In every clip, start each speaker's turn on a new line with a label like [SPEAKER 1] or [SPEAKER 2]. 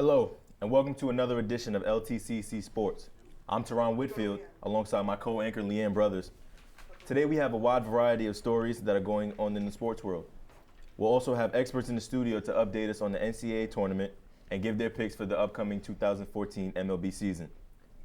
[SPEAKER 1] Hello, and welcome to another edition of LTCC Sports. I'm Teron Whitfield, alongside my co-anchor Leanne Brothers. Today we have a wide variety of stories that are going on in the sports world. We'll also have experts in the studio to update us on the NCAA tournament and give their picks for the upcoming 2014 MLB season.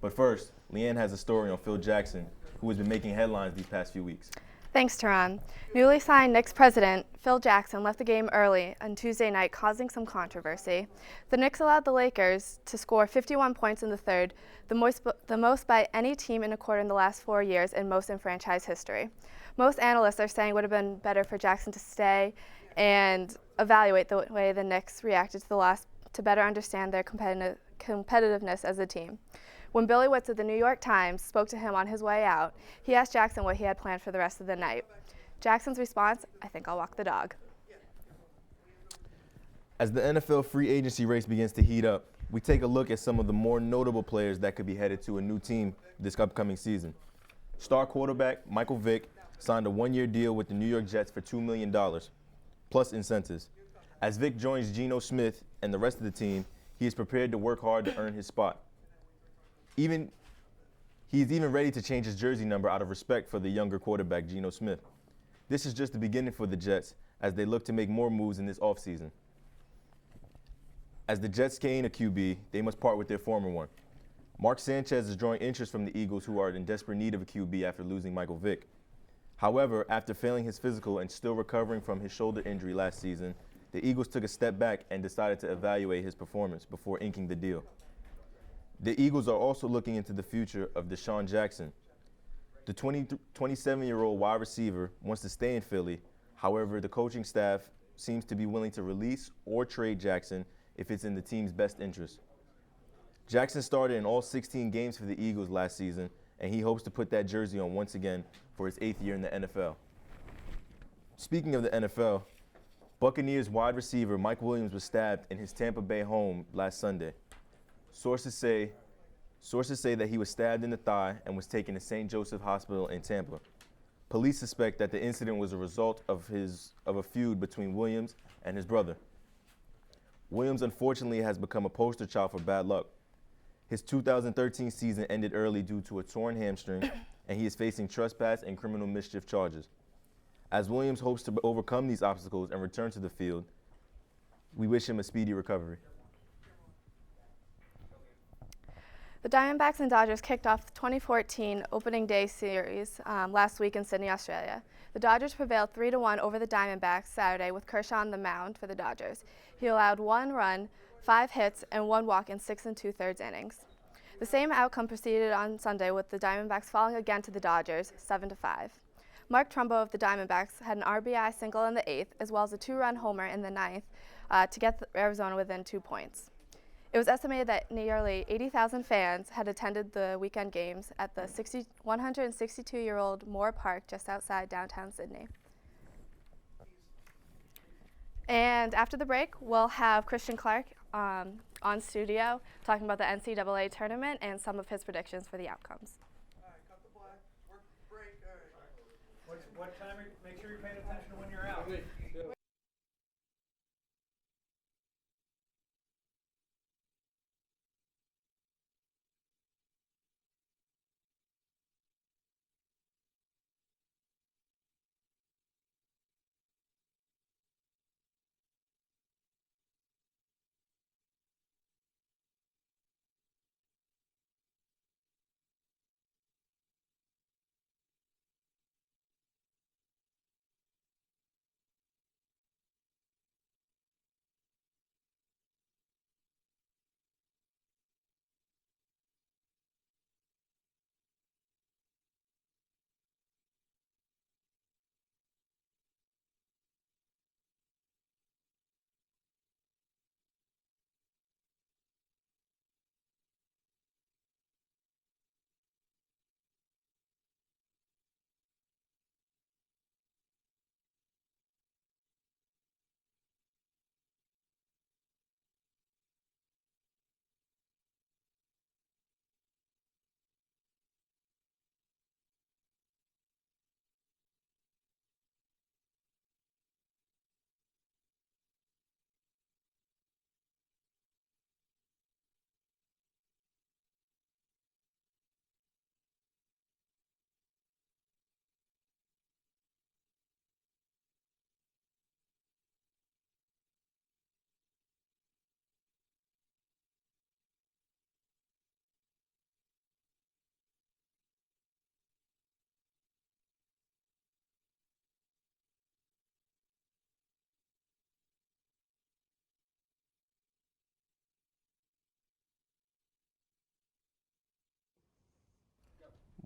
[SPEAKER 1] But first, Leanne has a story on Phil Jackson, who has been making headlines these past few weeks.
[SPEAKER 2] Thanks, Teron. Newly signed Knicks president Phil Jackson left the game early on Tuesday night, causing some controversy. The Knicks allowed the Lakers to score 51 points in the third, the most by any team in a quarter in the last 4 years and most in franchise history. Most analysts are saying it would have been better for Jackson to stay and evaluate the way the Knicks reacted to the loss to better understand their competitiveness as a team. When Billy Witz of the New York Times spoke to him on his way out, he asked Jackson what he had planned for the rest of the night. Jackson's response, "I think I'll walk the dog."
[SPEAKER 1] As the NFL free agency race begins to heat up, we take a look at some of the more notable players that could be headed to a new team this upcoming season. Star quarterback Michael Vick signed a one-year deal with the New York Jets for $2 million, plus incentives. As Vick joins Geno Smith and the rest of the team, he is prepared to work hard to earn his spot. He is even ready to change his jersey number out of respect for the younger quarterback, Geno Smith. This is just the beginning for the Jets as they look to make more moves in this offseason. As the Jets gain a QB, they must part with their former one. Mark Sanchez is drawing interest from the Eagles, who are in desperate need of a QB after losing Michael Vick. However, after failing his physical and still recovering from his shoulder injury last season, the Eagles took a step back and decided to evaluate his performance before inking the deal. The Eagles are also looking into the future of Deshaun Jackson. The 27-year-old wide receiver wants to stay in Philly. However, the coaching staff seems to be willing to release or trade Jackson if it's in the team's best interest. Jackson started in all 16 games for the Eagles last season, and he hopes to put that jersey on once again for his 8th year in the NFL. Speaking of the NFL, Buccaneers wide receiver Mike Williams was stabbed in his Tampa Bay home last Sunday. Sources say that he was stabbed in the thigh and was taken to St. Joseph Hospital in Tampa. Police suspect that the incident was a result of a feud between Williams and his brother. Williams unfortunately has become a poster child for bad luck. His 2013 season ended early due to a torn hamstring, and he is facing trespass and criminal mischief charges. As Williams hopes to overcome these obstacles and return to the field, we wish him a speedy recovery.
[SPEAKER 2] The Diamondbacks and Dodgers kicked off the 2014 opening day series last week in Sydney, Australia. The Dodgers prevailed 3-1 over the Diamondbacks Saturday with Kershaw on the mound for the Dodgers. He allowed 1 run, 5 hits, and 1 walk in 6 2/3 innings. The same outcome proceeded on Sunday with the Diamondbacks falling again to the Dodgers 7-5. Mark Trumbo of the Diamondbacks had an RBI single in the 8th as well as a 2-run homer in the 9th to get Arizona within 2 points. It was estimated that nearly 80,000 fans had attended the weekend games at the 162-year-old Moore Park just outside downtown Sydney. And after the break, we'll have Christian Clark on studio talking about the NCAA tournament and some of his predictions for the outcomes.
[SPEAKER 3] All right, cut the black, work break. All right. What time? Make sure you're paying attention to when you're out.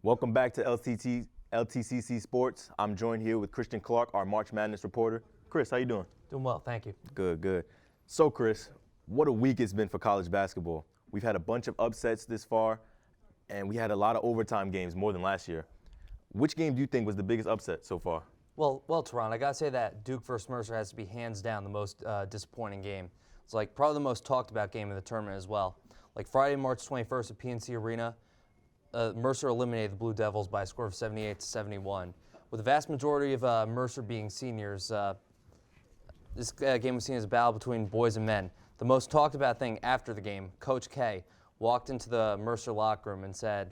[SPEAKER 1] Welcome back to LTCC Sports. I'm joined here with Christian Clark, our March Madness reporter. Chris, how you doing?
[SPEAKER 4] Doing well, thank you.
[SPEAKER 1] Good, good. So, Chris, what a week it's been for college basketball. We've had a bunch of upsets this far, and we had a lot of overtime games, more than last year. Which game do you think was the biggest upset so far?
[SPEAKER 4] Well, Teron, I gotta say that Duke versus Mercer has to be hands down the most disappointing game. It's like probably the most talked about game in the tournament as well. Like Friday, March 21st at PNC Arena, Mercer eliminated the Blue Devils by a score of 78-71. With the vast majority of Mercer being seniors, this game was seen as a battle between boys and men. The most talked about thing after the game, Coach K walked into the Mercer locker room and said,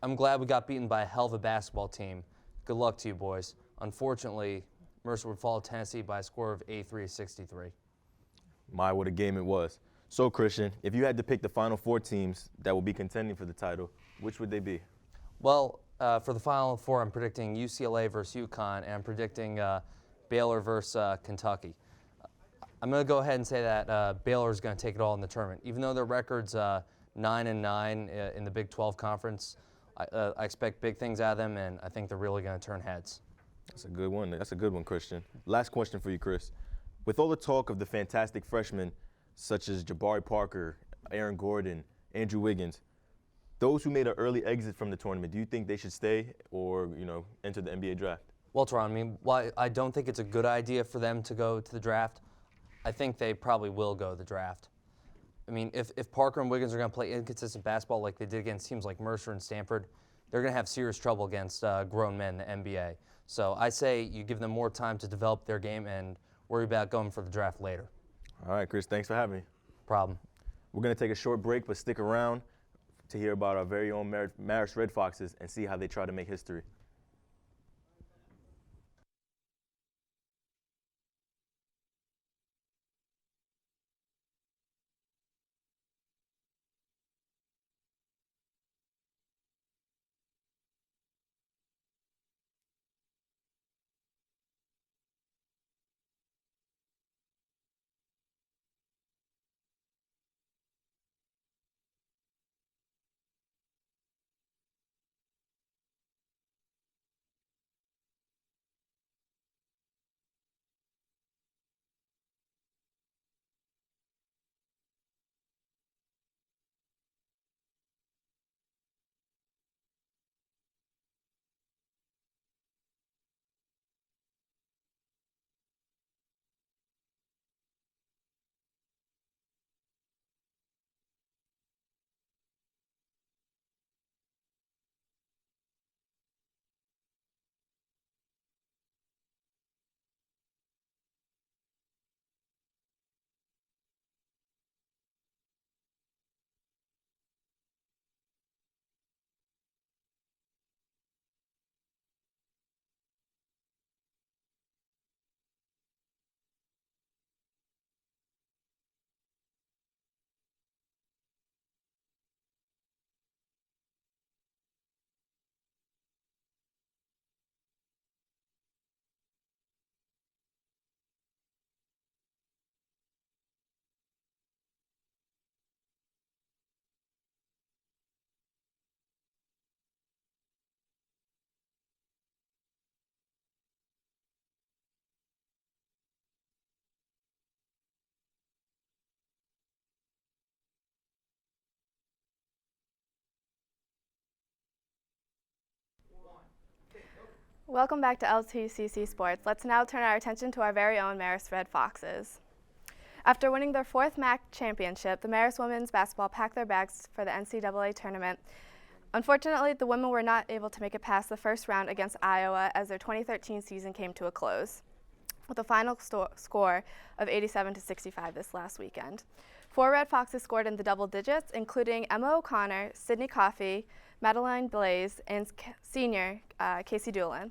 [SPEAKER 4] "I'm glad we got beaten by a hell of a basketball team. Good luck to you, boys." Unfortunately, Mercer would follow Tennessee by a score of 83-63.
[SPEAKER 1] My, what a game it was. So, Christian, if you had to pick the Final Four teams that will be contending for the title, which would they be?
[SPEAKER 4] Well, for the Final Four, I'm predicting UCLA versus UConn, and I'm predicting Baylor versus Kentucky. I'm going to go ahead and say that Baylor is going to take it all in the tournament. Even though their record's 9-9 in the Big 12 Conference, I expect big things out of them, and I think they're really going to turn heads.
[SPEAKER 1] That's a good one. That's a good one, Christian. Last question for you, Chris. With all the talk of the fantastic freshmen such as Jabari Parker, Aaron Gordon, Andrew Wiggins, those who made an early exit from the tournament, do you think they should stay or, enter the NBA draft?
[SPEAKER 4] Well, Teron, I mean, while I don't think it's a good idea for them to go to the draft, I think they probably will go to the draft. I mean, if Parker and Wiggins are going to play inconsistent basketball like they did against teams like Mercer and Stanford, they're going to have serious trouble against grown men in the NBA. So I say you give them more time to develop their game and worry about going for the draft later.
[SPEAKER 1] All right, Chris, thanks for having me.
[SPEAKER 4] Problem.
[SPEAKER 1] We're going to take a short break, but stick around to hear about our very own Marist Red Foxes and see how they try to make history.
[SPEAKER 2] Welcome back to LTCC Sports. Let's now turn our attention to our very own Marist Red Foxes. After winning their fourth MAC championship, the Marist women's basketball packed their bags for the NCAA tournament. Unfortunately, the women were not able to make it past the first round against Iowa as their 2013 season came to a close, with a final score of 87-65 this last weekend. 4 Red Foxes scored in the double digits, including Emma O'Connor, Sydney Coffey, Madeline Blaze, and senior Casey Doolin.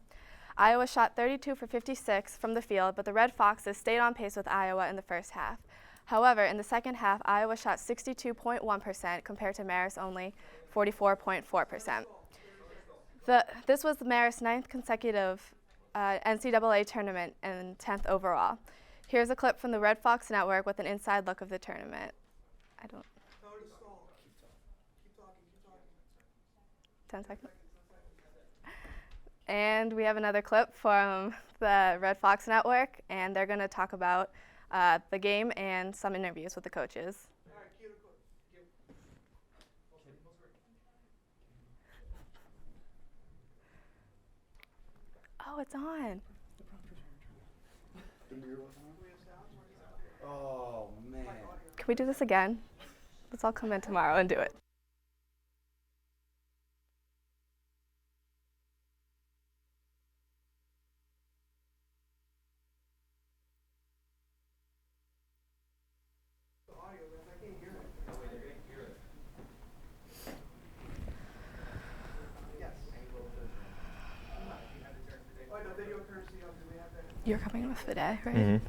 [SPEAKER 2] Iowa shot 32 for 56 from the field, but the Red Foxes stayed on pace with Iowa in the first half. However, in the second half, Iowa shot 62.1% compared to Marist only 44.4%. This was the Marist's 9th consecutive NCAA tournament and 10th overall. Here's a clip from the Red Fox Network with an inside look of the tournament. 10 seconds. And we have another clip from the Red Fox Network, and they're going to talk about the game and some interviews with the coaches. Oh, it's on.
[SPEAKER 5] Oh, man.
[SPEAKER 2] Can we do this again? Let's all come in tomorrow and do it. You're coming with the day, right?
[SPEAKER 1] Mm-hmm.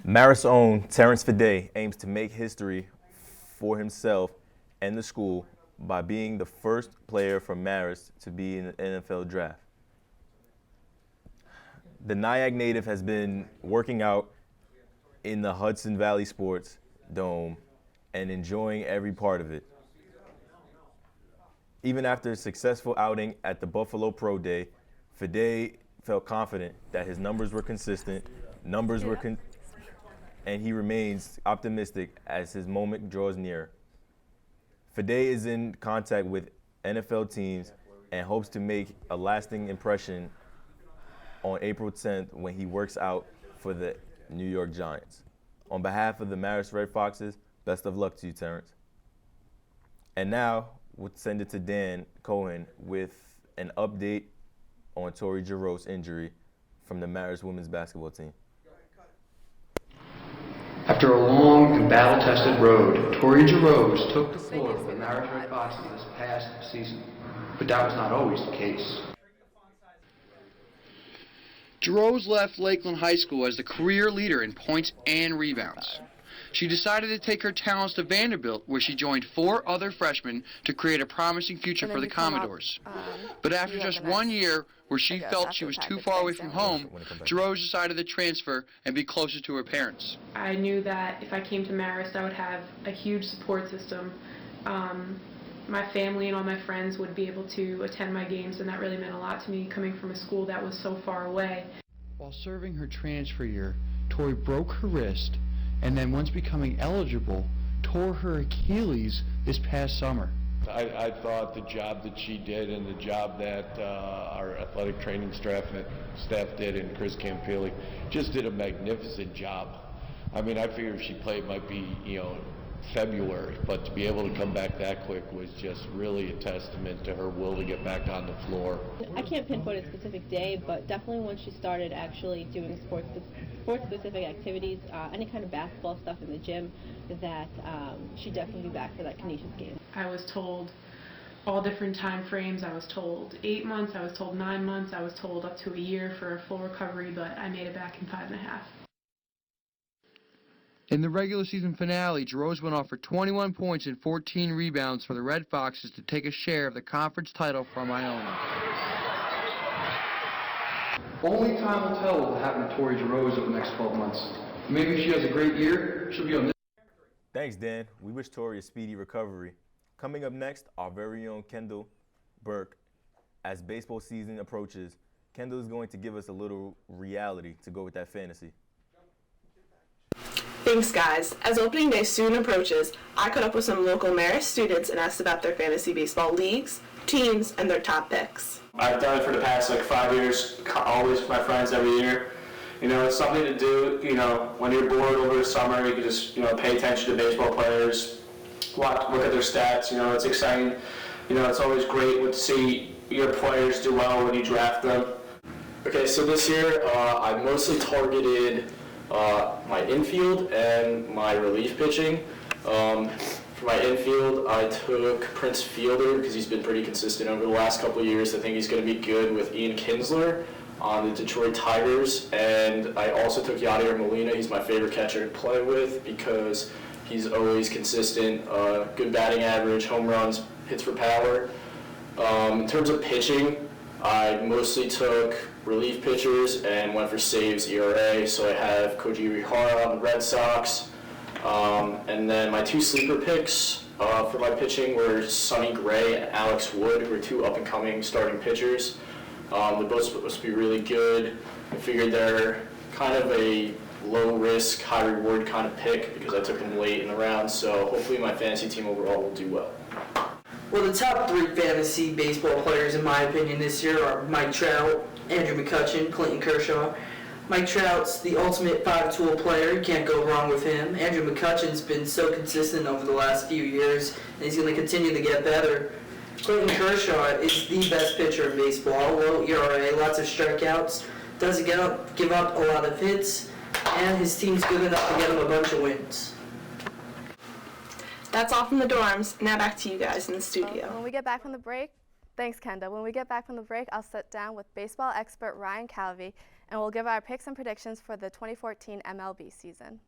[SPEAKER 1] Marist's own Terrence Fidey aims to make history for himself and the school by being the first player from Marist to be in the NFL draft. The Nyack native has been working out in the Hudson Valley Sports Dome and enjoying every part of it. Even after a successful outing at the Buffalo Pro Day, Fidey felt confident that his numbers were consistent, and he remains optimistic as his moment draws near. Fidey is in contact with NFL teams and hopes to make a lasting impression on April 10th when he works out for the New York Giants. On behalf of the Marist Red Foxes, best of luck to you, Terrence. And now, we'll send it to Dan Cohen with an update on Tori Jarreau's injury from the Marist women's basketball team.
[SPEAKER 6] After a long and battle-tested road, Tori Jarreau took the floor for the Marist Red Foxes this past season, but that was not always the case. Jarreau left Lakeland High School as the career leader in points and rebounds. She decided to take her talents to Vanderbilt, where she joined 4 other freshmen to create a promising future for the Commodores. But after just 1 year, where she felt she was too far away from home, Jarreau decided to transfer and be closer to her parents.
[SPEAKER 7] I knew that if I came to Marist, I would have a huge support system. My family and all my friends would be able to attend my games, and that really meant a lot to me, coming from a school that was so far away.
[SPEAKER 6] While serving her transfer year, Tori broke her wrist, and then once becoming eligible, tore her Achilles this past summer.
[SPEAKER 8] I thought the job that she did and the job that our athletic training staff did, and Chris Campilli just did a magnificent job. I mean, I figured if she played, it might be, February, but to be able to come back that quick was just really a testament to her will to get back on the floor.
[SPEAKER 9] I can't pinpoint a specific day, but definitely once she started actually doing sports-specific activities, any kind of basketball stuff in the gym, that she'd definitely be back for that Canisius game.
[SPEAKER 7] I was told all different time frames. I was told 8 months, I was told 9 months, I was told up to a year for a full recovery, but I made it back in 5.5.
[SPEAKER 6] In the regular season finale, Jarreau went off for 21 points and 14 rebounds for the Red Foxes to take a share of the conference title from Iona. Only time will tell what will happen to Tori Jarreau over the next 12 months. Maybe if she has a great year, she'll be on this.
[SPEAKER 1] Thanks, Dan. We wish Tori a speedy recovery. Coming up next, our very own Kendall Burke. As baseball season approaches, Kendall is going to give us a little reality to go with that fantasy.
[SPEAKER 10] Thanks, guys. As opening day soon approaches, I caught up with some local Marist students and asked about their fantasy baseball leagues, teams, and their top picks.
[SPEAKER 11] I've done it for the past 5 years, always with my friends every year.
[SPEAKER 5] It's something to do, when you're bored over the summer, you can just, pay attention to baseball players, look at their stats. It's exciting. It's always great to see your players do well when you draft them.
[SPEAKER 11] Okay, so this year I mostly targeted my infield and my relief pitching. For my infield, I took Prince Fielder because he's been pretty consistent over the last couple of years. I think he's going to be good with Ian Kinsler on the Detroit Tigers. And I also took Yadier Molina. He's my favorite catcher to play with because he's always consistent, good batting average, home runs, hits for power. In terms of pitching, I mostly took relief pitchers and went for saves ERA. So I have Koji Rihara on the Red Sox. And then my two sleeper picks for my pitching were Sonny Gray and Alex Wood, who are two up-and-coming starting pitchers. They're both supposed to be really good. I figured they're kind of a low-risk, high-reward kind of pick because I took them late in the round. So hopefully my fantasy team overall will do well.
[SPEAKER 12] Well, the top 3 fantasy baseball players, in my opinion, this year are Mike Trout, Andrew McCutchen, Clayton Kershaw. Mike Trout's the ultimate 5-tool player. You can't go wrong with him. Andrew McCutchen's been so consistent over the last few years, and he's going to continue to get better. Clayton Kershaw is the best pitcher in baseball. Low ERA, lots of strikeouts, doesn't give up a lot of hits, and his team's good enough to get him a bunch of wins.
[SPEAKER 10] That's all from the dorms. Now back to you guys in the studio.
[SPEAKER 2] When we get back from the break, thanks, Kenda. When we get back from the break, I'll sit down with baseball expert Ryan Calvi, and we'll give our picks and predictions for the 2014 MLB season.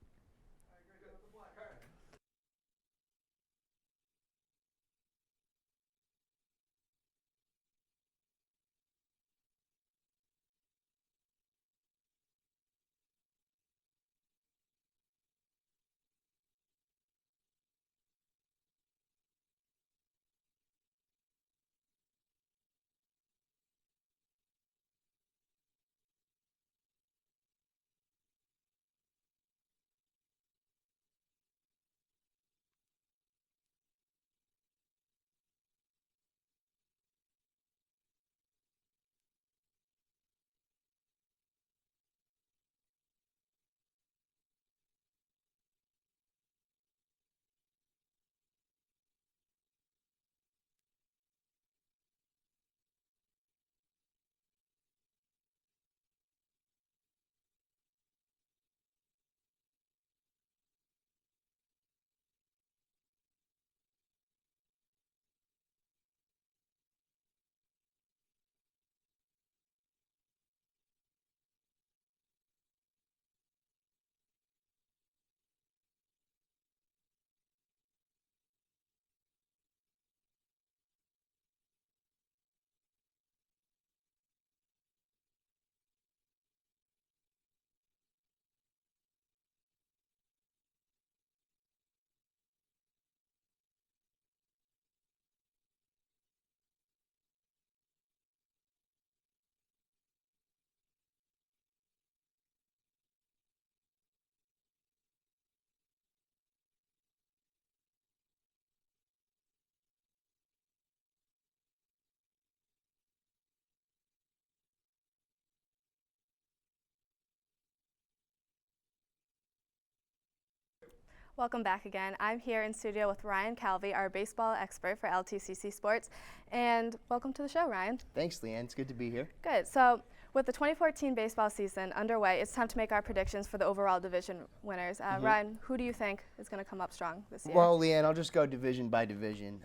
[SPEAKER 2] Welcome back again. I'm here in studio with Ryan Calvi, our baseball expert for LTCC Sports. And welcome to the show, Ryan.
[SPEAKER 13] Thanks, Leanne. It's good to be here.
[SPEAKER 2] Good. So with the 2014 baseball season underway, it's time to make our predictions for the overall division winners. Ryan, who do you think is going to come up strong this year?
[SPEAKER 13] Well, Leanne, I'll just go division by division.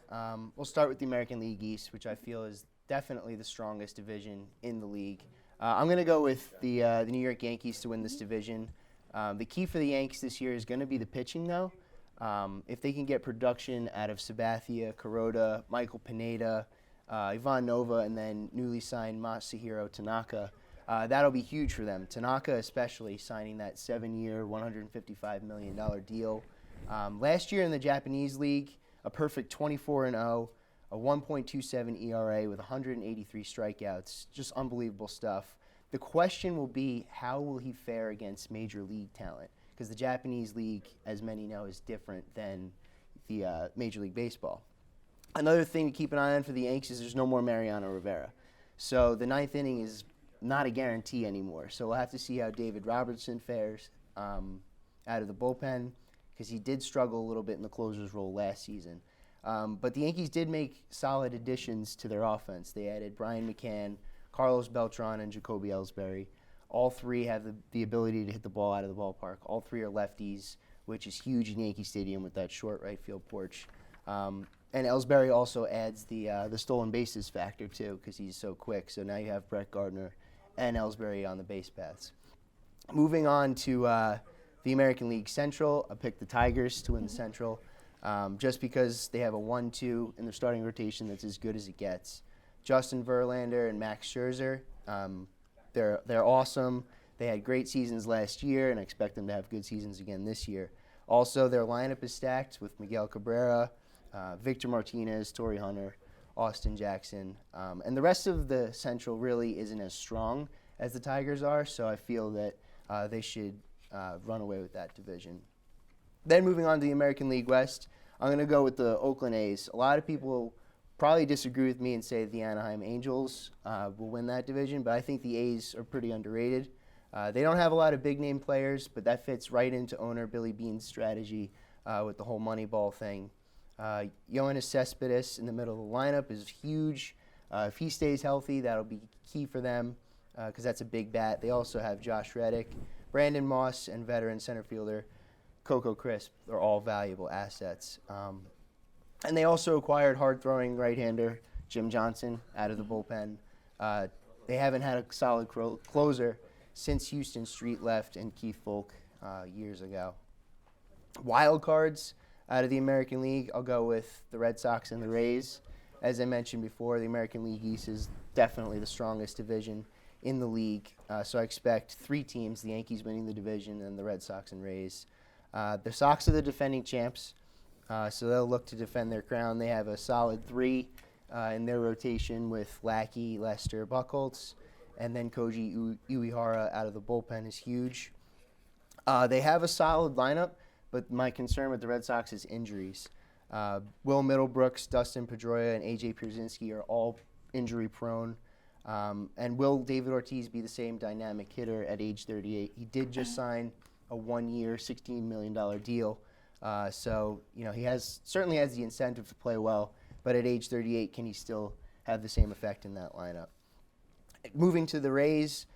[SPEAKER 13] We'll start with the American League East, which I feel is definitely the strongest division in the league. I'm going to go with the New York Yankees to win this division. The key for the Yanks this year is going to be the pitching, though. If they can get production out of Sabathia, Kuroda, Michael Pineda, Ivan Nova, and then newly signed Masahiro Tanaka, that'll be huge for them. Tanaka especially signing that 7-year, $155 million deal. Last year in the Japanese League, a perfect 24-0, a 1.27 ERA with 183 strikeouts, just unbelievable stuff. The question will be, how will he fare against major league talent? Because the Japanese League, as many know, is different than the Major League Baseball. Another thing to keep an eye on for the Yanks is there's no more Mariano Rivera. So the 9th inning is not a guarantee anymore. So we'll have to see how David Robertson fares out of the bullpen, because he did struggle a little bit in the closer's role last season. But the Yankees did make solid additions to their offense. They added Brian McCann, Carlos Beltran, and Jacoby Ellsbury. All three have the ability to hit the ball out of the ballpark. All three are lefties, which is huge in Yankee Stadium with that short right field porch. And Ellsbury also adds the stolen bases factor, too, because he's so quick. So now you have Brett Gardner and Ellsbury on the base paths. Moving on to the American League Central, I picked the Tigers to win the Central, just because they have a 1-2 in their starting rotation that's as good as it gets. Justin Verlander and Max Scherzer, they're awesome. They had great seasons last year, and I expect them to have good seasons again this year. Also, their lineup is stacked with Miguel Cabrera, Victor Martinez, Torrey Hunter, Austin Jackson, and the rest of the Central really isn't as strong as the Tigers are, so I feel that they should run away with that division. Then moving on to the American League West, I'm going to go with the Oakland A's. A lot of people probably disagree with me and say the Anaheim Angels will win that division, but I think the A's are pretty underrated. They don't have a lot of big-name players, but that fits right into owner Billy Beane's strategy with the whole Moneyball thing. Yoenis Cespedes in the middle of the lineup is huge. If he stays healthy, that'll be key for them because that's a big bat. They also have Josh Reddick, Brandon Moss, and veteran center fielder Coco Crisp. They're all valuable assets. And they also acquired hard-throwing right-hander Jim Johnson out of the bullpen. They haven't had a solid closer since Houston Street left and Keith Folk years ago. Wild cards out of the American League, I'll go with the Red Sox and the Rays. As I mentioned before, the American League East is definitely the strongest division in the league. So I expect three teams, the Yankees winning the division and the Red Sox and Rays. The Sox are the defending champs, so they'll look to defend their crown. They have a solid three in their rotation with Lackey, Lester, Buchholz, and then Koji Uehara out of the bullpen is huge. They have a solid lineup, but my concern with the Red Sox is injuries. Will Middlebrooks, Dustin Pedroia, and A.J. Pierzynski are all injury-prone. And will David Ortiz be the same dynamic hitter at age 38? He did just sign a one-year, $16 million deal. So, he certainly has the incentive to play well, but at age 38, can he still have the same effect in that lineup? Moving to the Rays,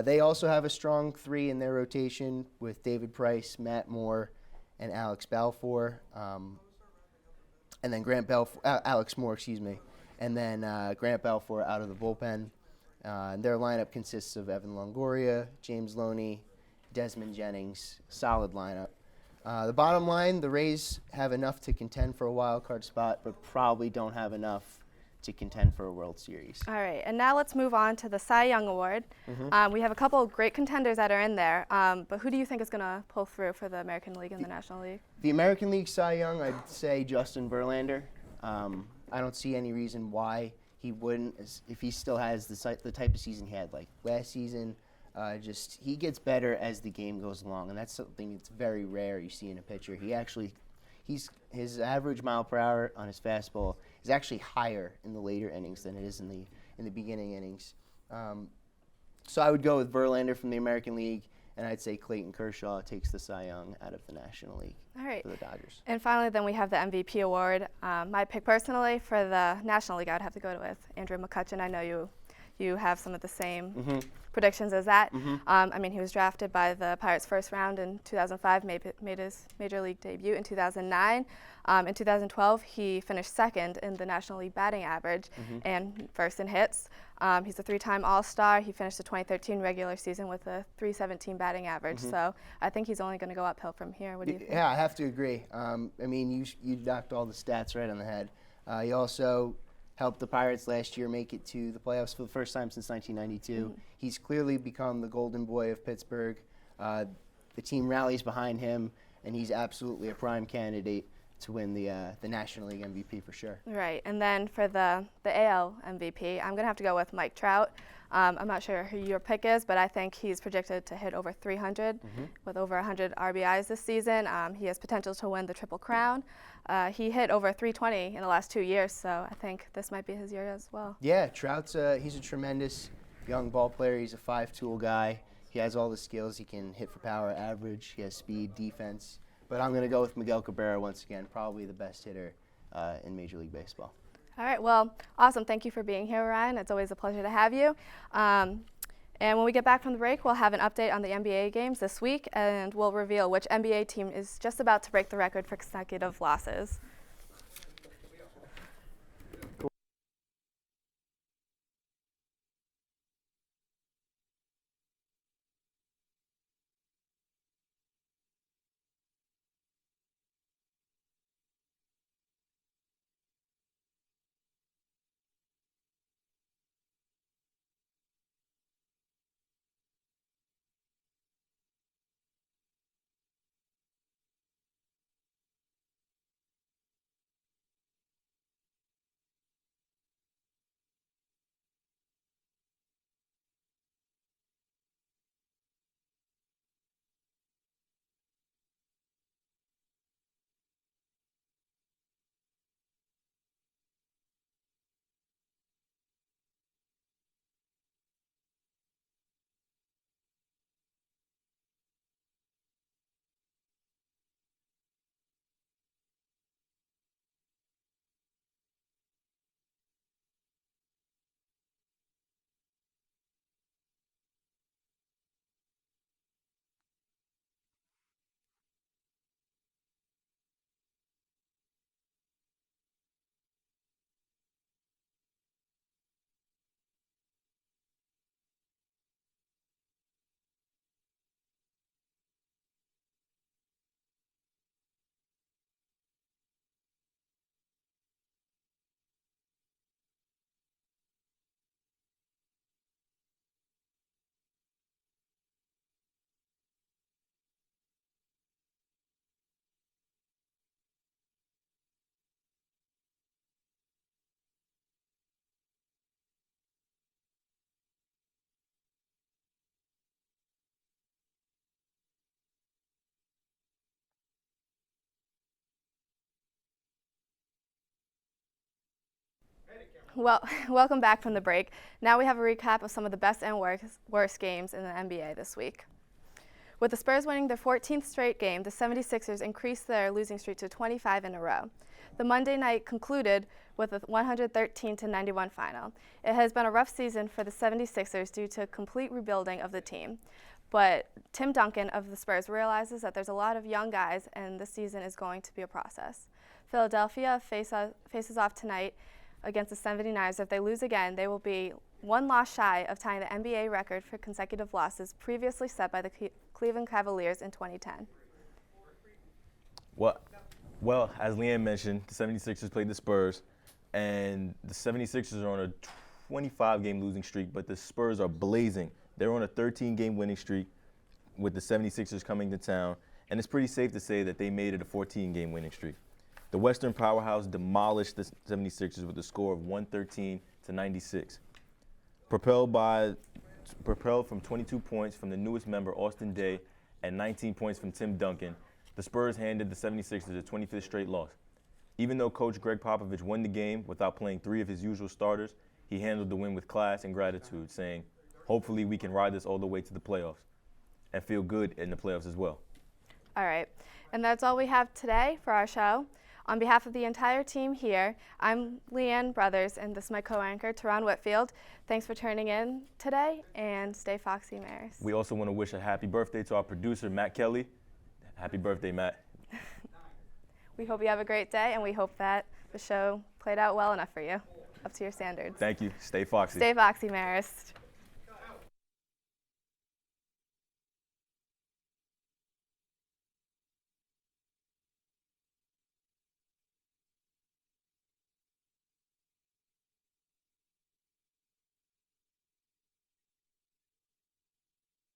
[SPEAKER 13] they also have a strong three in their rotation with David Price, Matt Moore, and Alex Balfour. And then Alex Moore, and then Grant Balfour out of the bullpen. Their lineup consists of Evan Longoria, James Loney, Desmond Jennings. Solid lineup. The bottom line, the Rays have enough to contend for a wild card spot, but probably don't have enough to contend for a World Series.
[SPEAKER 2] All right, and now let's move on to the Cy Young Award. We have a couple of great contenders that are in there, but who do you think is going to pull through for the American League and the National League?
[SPEAKER 13] The American League Cy Young, I'd say Justin Verlander. I don't see any reason why he wouldn't, if he still has the type of season he had like last season. He gets better as the game goes along, and that's something that's very rare you see in a pitcher. His average mile per hour on his fastball is actually higher in the later innings than it is in the beginning innings. So I would go with Verlander from the American League, and I'd say Clayton Kershaw takes the Cy Young out of the National League.
[SPEAKER 2] All right.
[SPEAKER 13] For the Dodgers.
[SPEAKER 2] And finally, then we have the MVP award. My pick personally for the National League, I would have to go with Andrew McCutchen. I know you have some of the same predictions as that. He was drafted by the Pirates first round in 2005, made his Major League debut in 2009. In 2012, he finished second in the National League batting average and first in hits. He's a three-time All-Star. He finished the 2013 regular season with a .317 batting average. So I think he's only going to go uphill from here. What do you think? Yeah,
[SPEAKER 13] I have to agree. You knocked all the stats right on the head. He also helped the Pirates last year make it to the playoffs for the first time since 1992. He's clearly become the golden boy of Pittsburgh. The team rallies behind him, and he's absolutely a prime candidate to win the National League MVP for sure.
[SPEAKER 2] Right, and then for the AL MVP, I'm going to have to go with Mike Trout. I'm not sure who your pick is, but I think he's projected to hit over 300 with over 100 RBIs this season. He has potential to win the Triple Crown. He hit over 320 in the last 2 years, so I think this might be his year as well.
[SPEAKER 13] Yeah, Trout's he's a tremendous young ball player. He's a 5-tool guy. He has all the skills. He can hit for power, average. He has speed, defense. But I'm going to go with Miguel Cabrera once again, probably the best hitter in Major League Baseball.
[SPEAKER 2] All right, well, awesome. Thank you for being here, Ryan. It's always a pleasure to have you. And when we get back from the break, we'll have an update on the NBA games this week, and we'll reveal which NBA team is just about to break the record for consecutive losses. Well, welcome back from the break. Now we have a recap of some of the best and worst games in the NBA this week. With the Spurs winning their 14th straight game, the 76ers increased their losing streak to 25 in a row. The Monday night concluded with a 113-91 final. It has been a rough season for the 76ers due to complete rebuilding of the team. But Tim Duncan of the Spurs realizes that there's a lot of young guys and this season is going to be a process. Philadelphia faces off tonight against the 79ers. If they lose again, they will be one loss shy of tying the NBA record for consecutive losses previously set by the Cleveland Cavaliers in 2010.
[SPEAKER 1] Well, as Leanne mentioned, the 76ers played the Spurs, and the 76ers are on a 25-game losing streak, but the Spurs are blazing. They're on a 13-game winning streak with the 76ers coming to town, and it's pretty safe to say that they made it a 14-game winning streak. The Western powerhouse demolished the 76ers with a score of 113-96. Propelled from 22 points from the newest member, Austin Daye, and 19 points from Tim Duncan, the Spurs handed the 76ers a 25th straight loss. Even though coach Greg Popovich won the game without playing 3 of his usual starters, he handled the win with class and gratitude, saying, "Hopefully we can ride this all the way to the playoffs and feel good in the playoffs as well."
[SPEAKER 2] All right, and that's all we have today for our show. On behalf of the entire team here, I'm Leanne Brothers, and this is my co-anchor, Teron Whitfield. Thanks for tuning in today, and stay foxy, Marist.
[SPEAKER 1] We also want to wish a happy birthday to our producer, Matt Kelly. Happy birthday, Matt.
[SPEAKER 2] We hope you have a great day, and we hope that the show played out well enough for you, up to your standards.
[SPEAKER 1] Thank you. Stay foxy.
[SPEAKER 2] Stay foxy, Marist.